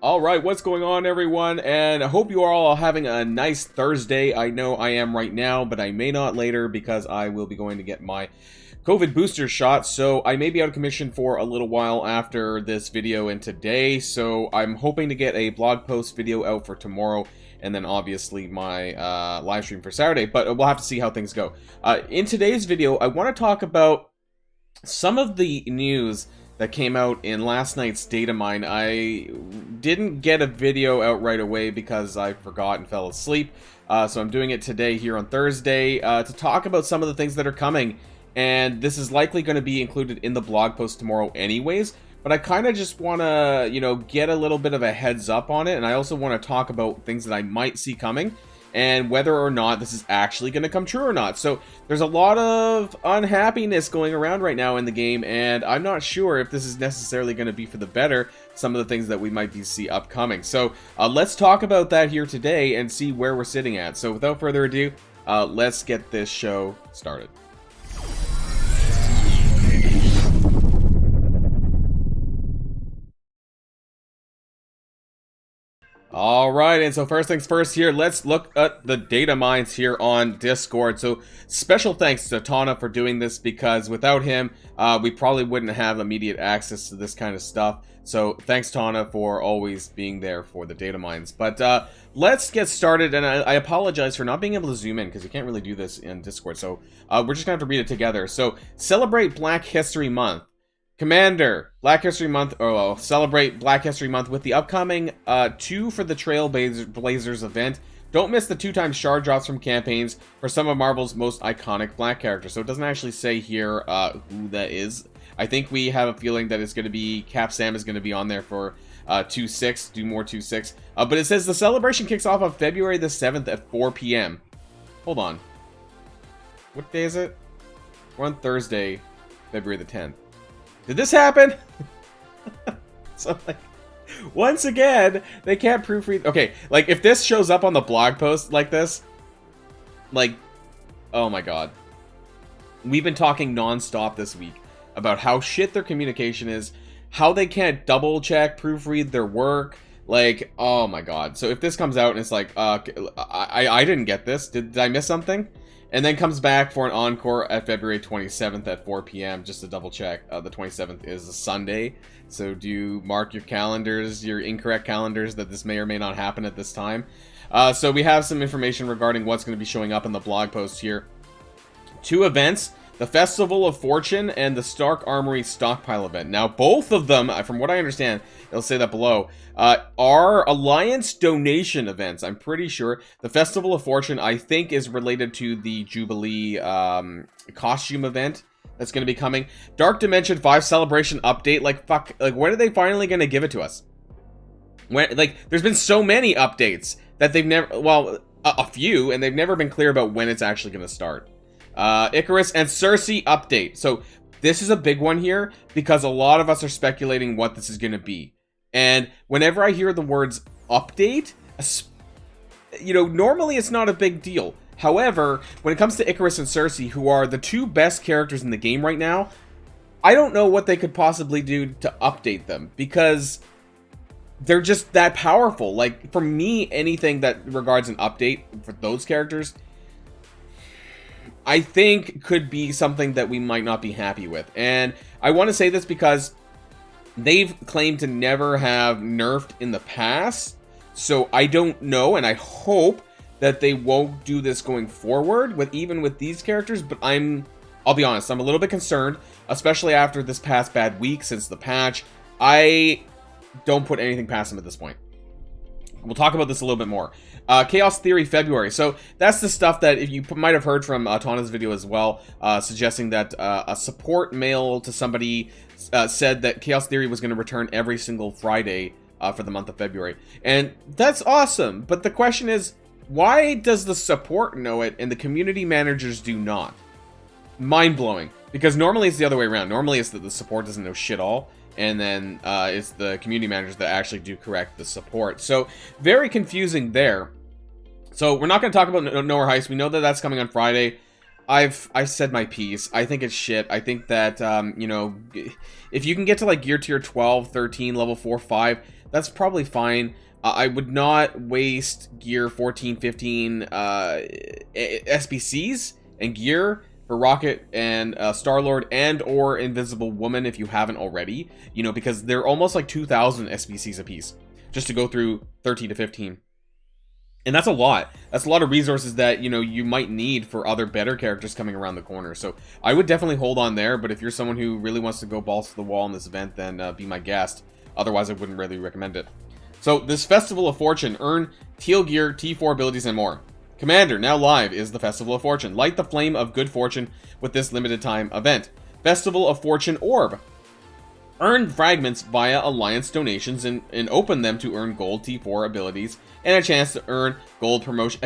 All right, what's going on, everyone? And I hope you are all having a nice Thursday. I know I am right now, but I may not later because I will be going to get my COVID booster shot. So I may be out of commission for a little while after this video and today. So I'm hoping to get a blog post video out for tomorrow, and then obviously my live stream for Saturday. But we'll have to see how things go. In today's video, I want to talk about some of the news that came out in last night's data mine. I didn't get a video out right away because I forgot and fell asleep. So I'm doing it today here on Thursday to talk about some of the things that are coming. And this is likely going to be included in the blog post tomorrow anyways. But I kind of just want to, get a little bit of a heads up on it. And I also want to talk about things that I might see coming, and whether or not this is actually going to come true or not. So there's a lot of unhappiness going around right now in the game, and I'm not sure if this is necessarily going to be for the better, some of the things that we might see upcoming. So let's talk about that here today and see where we're sitting at. So without further ado, let's get this show started. Alright, and so first things first here, let's look at the data mines here on Discord. So special thanks to Tauna for doing this, because without him, we probably wouldn't have immediate access to this kind of stuff. So thanks, Tauna, for always being there for the data mines. But let's get started, and I apologize for not being able to zoom in, because you can't really do this in Discord. So we're just going to have to read it together. So, celebrate Black History Month. Commander, Black History Month, celebrate Black History Month with the upcoming 2 for the Trailblazers event. Don't miss the 2x shard drops from campaigns for some of Marvel's most iconic Black characters. So it doesn't actually say here who that is. I think we have a feeling that it's going to be Cap Sam is going to be on there for 2/6, do more 2/6. But it says the celebration kicks off on February the 7th at 4 p.m. Hold on. What day is it? We're on Thursday, February the 10th. Did this happen? So, like, once again, they can't proofread. Okay, like, if this shows up on the blog post like this, like, oh my god. We've been talking non-stop this week about how shit their communication is, how they can't double-check, proofread their work. Like, oh my god. So if this comes out and it's like, I didn't get this. Did I miss something? And then comes back for an encore at February 27th at 4 p.m. just to double check. The 27th is a Sunday. So do you mark your calendars, your incorrect calendars, that this may or may not happen at this time? So we have some information regarding what's going to be showing up in the blog post here. 2 events. The Festival of Fortune and the Armory Stockpile event. Now, both of them, from what I understand, it'll say that below, are Alliance donation events, I'm pretty sure. The Festival of Fortune, I think, is related to the Jubilee costume event that's going to be coming. Dark Dimension 5 Celebration update. Like, fuck, like, when are they finally going to give it to us? When, like, there's been so many updates that they've never, well, a few, and they've never been clear about when it's actually going to start. Icarus and Cersei update. So this is a big one here because a lot of us are speculating what this is going to be. And whenever I hear the words update, normally it's not a big deal. However, when it comes to Icarus and Cersei, who are the 2 best characters in the game right now, I don't know what they could possibly do to update them, because they're just that powerful. Like, for me, anything that regards an update for those characters, I think could be something that we might not be happy with. And I want to say this because they've claimed to never have nerfed in the past. So I don't know, and I hope that they won't do this going forward even with these characters. But I'll be honest, I'm a little bit concerned, especially after this past bad week since the patch. I don't put anything past them at this point. We'll talk about this a little bit more. Chaos Theory February. So that's the stuff that if you might have heard from Tauna's video as well, suggesting that a support mail to somebody said that Chaos Theory was going to return every single Friday for the month of February. And that's awesome. But the question is, why does the support know it and the community managers do not? Mind-blowing. Because normally it's the other way around. Normally it's that the support doesn't know shit all, and then it's the community managers that actually do correct the support. So, very confusing there. So, we're not going to talk about Nowhere Heist. We know that that's coming on Friday. I've said my piece. I think it's shit. I think that, if you can get to, like, gear tier 12, 13, level 4, 5, that's probably fine. I would not waste gear 14, 15 SBCs and gear for Rocket and Star-Lord and or Invisible Woman if you haven't already, you know, because they're almost like 2,000 SBCs apiece just to go through 13 to 15. And that's a lot. That's a lot of resources that, you know, you might need for other better characters coming around the corner. So I would definitely hold on there, but if you're someone who really wants to go balls to the wall in this event, then be my guest. Otherwise, I wouldn't really recommend it. So this Festival of Fortune, earn teal gear, T4 abilities, and more. Commander, now live, is the Festival of Fortune. Light the flame of good fortune with this limited time event. Festival of Fortune Orb. Earn fragments via alliance donations and open them to earn gold T4 abilities and a chance to earn gold promotion.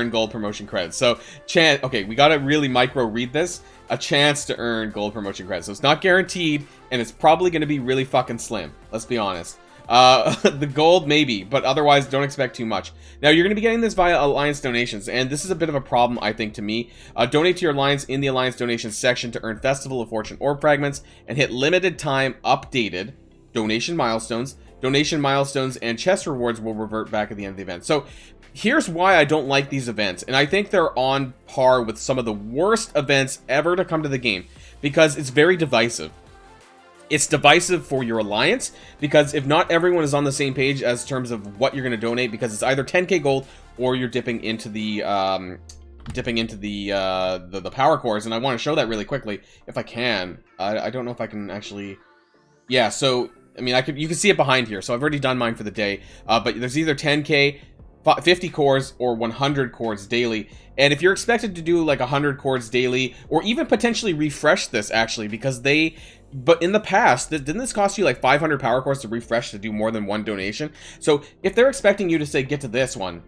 Gold promotion credits. So okay, we gotta really micro read this. A chance to earn gold promotion credits. So it's not guaranteed, and it's probably gonna be really fucking slim. Let's be honest. The gold maybe, but otherwise don't expect too much. Now you're going to be getting this via alliance donations, and this is a bit of a problem, I think, to me. Donate to your alliance in the alliance donations section to earn Festival of Fortune orb fragments and hit limited time updated donation milestones. Donation milestones and chest rewards will revert back at the end of the event. So here's why I don't like these events, and I think they're on par with some of the worst events ever to come to the game because it's very divisive. It's divisive for your alliance because if not everyone is on the same page as terms of what you're going to donate, because it's either 10k gold or you're dipping into the power cores, and I want to show that really quickly if I can. I don't know if I can actually. Yeah, so I mean you can see it behind here. So I've already done mine for the day, but there's either 10k, 50 cores, or 100 cores daily. And if you're expected to do like 100 cores daily, or even potentially refresh this actually, because but in the past, didn't this cost you like 500 power cores to refresh to do more than one donation? So if they're expecting you to say get to this one,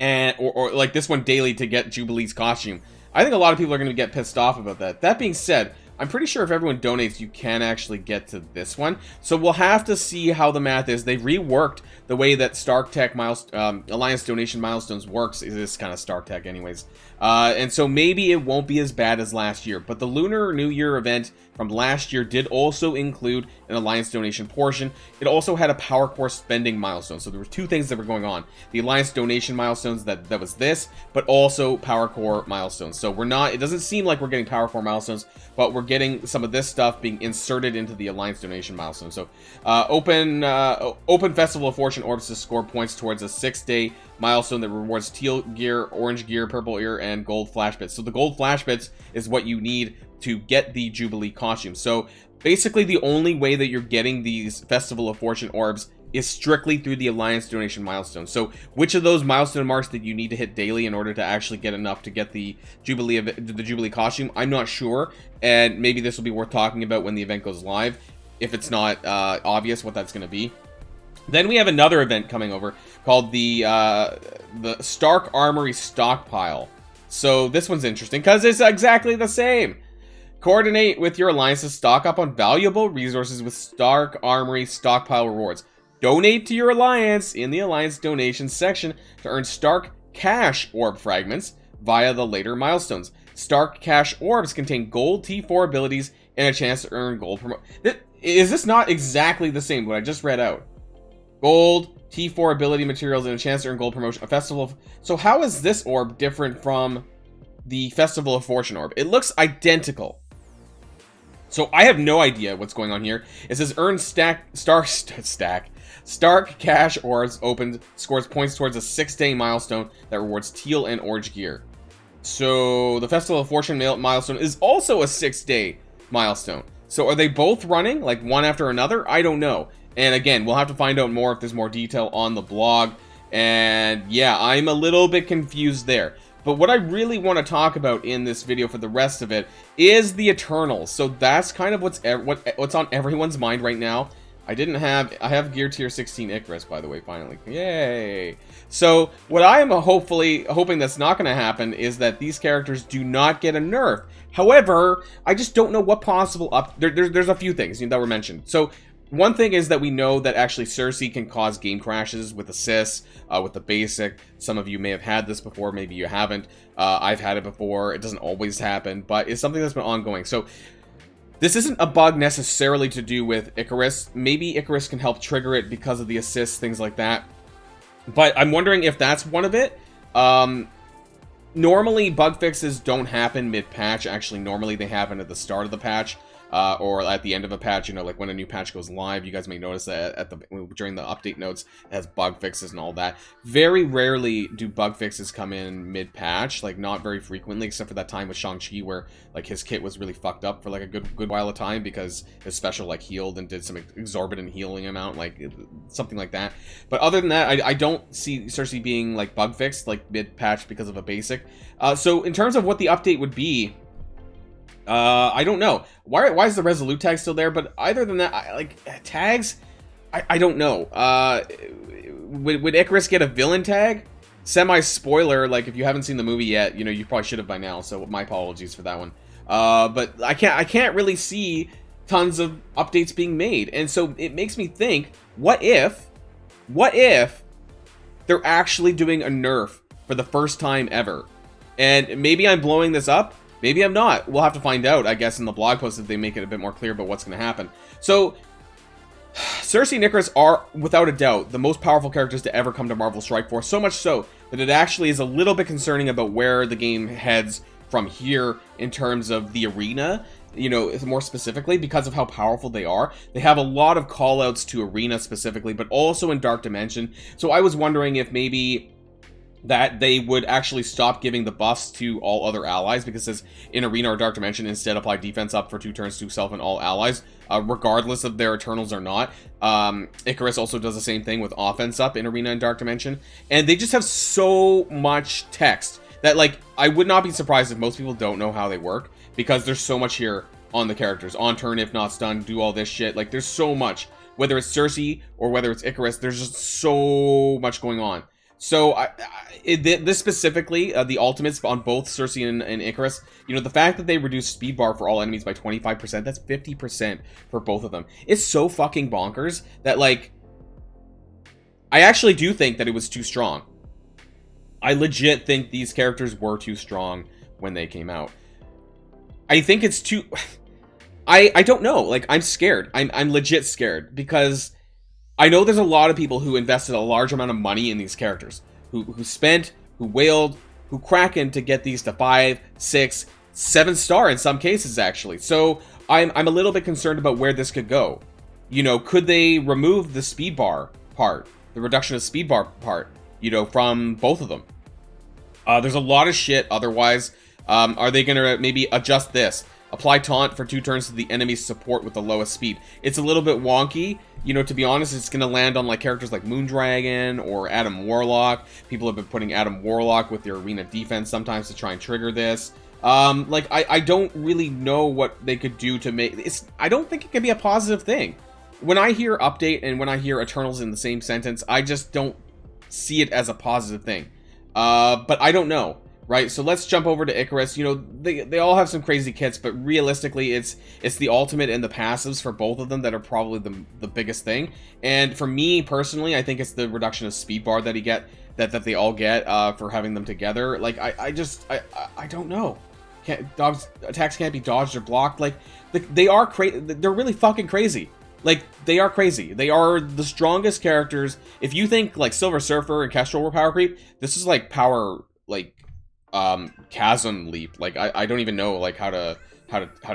and or like this one daily to get Jubilee's costume, I think a lot of people are going to get pissed off about that. That being said, I'm pretty sure if everyone donates, you can actually get to this one. So we'll have to see how the math is. They've reworked the way that Stark Tech Alliance donation milestones works. It's kind of Stark Tech anyways. And so maybe it won't be as bad as last year. But the Lunar New Year event from last year did also include an Alliance donation portion. It also had a Power Core spending milestone. So there were two things that were going on. The Alliance donation milestones, that was this, but also Power Core milestones. So it doesn't seem like we're getting Power Core milestones, but we're getting some of this stuff being inserted into the Alliance donation milestone. So open Festival of Fortune orbs to score points towards a 6-day milestone that rewards teal gear, orange gear, purple gear, and gold flash bits. So the gold flash bits is what you need to get the Jubilee costume. So basically the only way that you're getting these Festival of Fortune orbs is strictly through the Alliance donation milestone. So which of those milestone marks that you need to hit daily in order to actually get enough to get the Jubilee costume, I'm not sure, and maybe this will be worth talking about when the event goes live if it's not obvious what that's going to be. Then we have another event coming over called the Stark Armory Stockpile. So this one's interesting because it's exactly the same. Coordinate with your alliance to stock up on valuable resources with Stark Armory Stockpile rewards. Donate to your alliance in the alliance donations section to earn Stark Cash orb fragments via the later milestones. Stark Cash orbs contain gold T4 abilities and a chance to earn gold promotion. Is this not exactly the same what I just read out? Gold, T4 ability materials, and a chance to earn gold promotion. A festival of... So how is this orb different from the Festival of Fortune orb? It looks identical. So I have no idea what's going on here. It says earn Stark Cash orbs opened, scores points towards a 6-day milestone that rewards teal and orange gear. So the Festival of Fortune milestone is also a 6-day milestone. So are they both running, like one after another? I don't know. And again, we'll have to find out more if there's more detail on the blog. And yeah, I'm a little bit confused there. But what I really want to talk about in this video for the rest of it is the Eternals. So that's kind of what's on everyone's mind right now. I have Gear Tier 16 Icarus, by the way, finally. Yay! So what I am hoping that's not going to happen is that these characters do not get a nerf. However, I just don't know what possible there's a few things that were mentioned. So one thing is that we know that actually Cersei can cause game crashes with assists, with the basic. Some of you may have had this before, maybe you haven't. I've had it before. It doesn't always happen, but it's something that's been ongoing. So This isn't a bug necessarily to do with Icarus. Maybe Icarus can help trigger it because of the assists, things like that. But I'm wondering if that's one of it. Normally, bug fixes don't happen mid-patch. Actually, normally they happen at the start of the patch. Or at the end of a patch, you know, like when a new patch goes live, you guys may notice that during the update notes, it has bug fixes and all that. Very rarely do bug fixes come in mid-patch, like not very frequently, except for that time with Shang-Chi where like his kit was really fucked up for like a good while of time because his special like healed and did some exorbitant healing amount, like something like that. But other than that, I don't see Cersei being like bug fixed like mid-patch because of a basic. So in terms of what the update would be, I don't know. Why is the Resolute tag still there? But other than that, like tags, I don't know. Would Icarus get a villain tag? Semi-spoiler, like if you haven't seen the movie yet, you know, you probably should have by now, so my apologies for that one. But I can't really see tons of updates being made. And so it makes me think, what if they're actually doing a nerf for the first time ever? And maybe I'm blowing this up. Maybe I'm not. We'll have to find out, I guess, in the blog post if they make it a bit more clear about what's going to happen. So, Cersei and Icarus are, without a doubt, the most powerful characters to ever come to Marvel Strike Force. So much so that it actually is a little bit concerning about where the game heads from here in terms of the arena. You know, more specifically, because of how powerful they are. They have a lot of callouts to arena specifically, but also in Dark Dimension. So I was wondering if maybe that they would actually stop giving the buffs to all other allies, because it says in Arena or Dark Dimension, instead apply defense up for 2 turns to self and all allies, regardless of their Eternals or not. Icarus also does the same thing with offense up in Arena and Dark Dimension, and they just have so much text that, like, I would not be surprised if most people don't know how they work, because there's so much here on the characters. On turn, if not stunned, do all this shit. Like, there's so much. Whether it's Cersei or whether it's Icarus, there's just so much going on. So, this specifically, the ultimates on both Cersei and Icarus, you know, the fact that they reduce speed bar for all enemies by 25%, that's 50% for both of them. It's so fucking bonkers that, like, I actually do think that it was too strong. I legit think these characters were too strong when they came out. I think it's too... I don't know. Like, I'm scared. I'm legit scared, because I know there's a lot of people who invested a large amount of money in these characters, who spent, who wailed, who krakened to get these to 5, 6, 7 star in some cases, actually. So I'm a little bit concerned about where this could go. You know, could they remove the speed bar part, the reduction of speed bar part, you know, from both of them? There's a lot of shit otherwise. Are they gonna maybe adjust this? Apply taunt for 2 turns to the enemy's support with the lowest speed. It's a little bit wonky. You know, to be honest, it's going to land on like characters like Moondragon or Adam Warlock. People have been putting Adam Warlock with their arena defense sometimes to try and trigger this. Like, I don't really know what they could do to make... I don't think it could be a positive thing. When I hear update and when I hear Eternals in the same sentence, I just don't see it as a positive thing. But I don't know. Right, so let's jump over to Icarus. You know, they all have some crazy kits, but realistically, it's the ultimate and the passives for both of them that are probably the biggest thing. And for me personally, I think it's the reduction of speed bar that that they all get for having them together. Like, I don't know. Attacks can't be dodged or blocked. Like, they are crazy. They're really fucking crazy. Like, they are crazy. They are the strongest characters. If you think like Silver Surfer and Kestrel were power creep, this is like power, like, chasm leap. Like, I don't even know like how to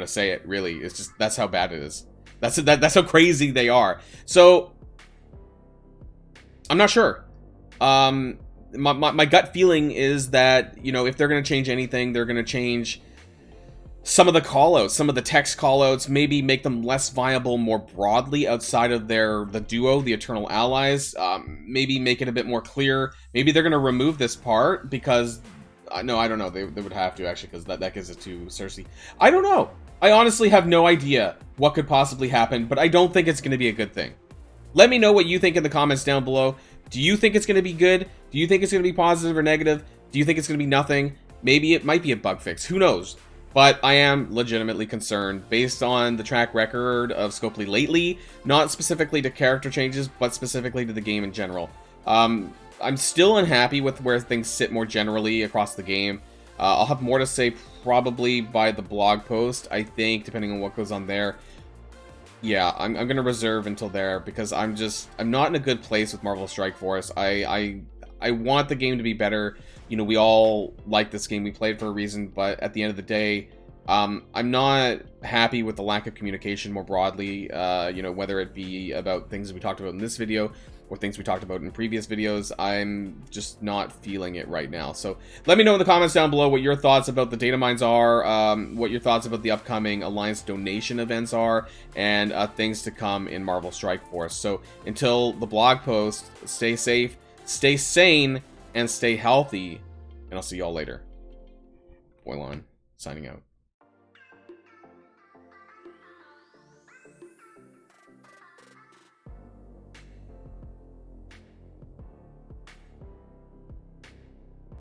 say it, really. It's just, that's how bad it is. That's how crazy they are. So I'm not sure. My gut feeling is that, you know, if they're going to change anything, they're going to change some of the callouts, some of the text callouts, maybe make them less viable more broadly outside of the duo, the Eternal Allies. Maybe make it a bit more clear. Maybe they're going to remove this part because no, I don't know. They would have to, actually, because that gives it to Cersei. I don't know. I honestly have no idea what could possibly happen, but I don't think it's going to be a good thing. Let me know what you think in the comments down below. Do you think it's going to be good? Do you think it's going to be positive or negative? Do you think it's going to be nothing? Maybe it might be a bug fix. Who knows? But I am legitimately concerned based on the track record of Scopely lately, not specifically to character changes, but specifically to the game in general. I'm still unhappy with where things sit more generally across the game. I'll have more to say probably by the blog post, I think, depending on what goes on there. Yeah, I'm going to reserve until there, because I'm not in a good place with Marvel Strike Force. I want the game to be better. You know, we all like this game. We played for a reason, but at the end of the day, I'm not happy with the lack of communication more broadly, you know, whether it be about things we talked about in this video or things we talked about in previous videos. I'm just not feeling it right now. So let me know in the comments down below what your thoughts about the datamines are, what your thoughts about the upcoming Alliance donation events are, and things to come in Marvel Strike Force. So until the blog post, stay safe, stay sane, and stay healthy, and I'll see y'all later. Boilon, signing out.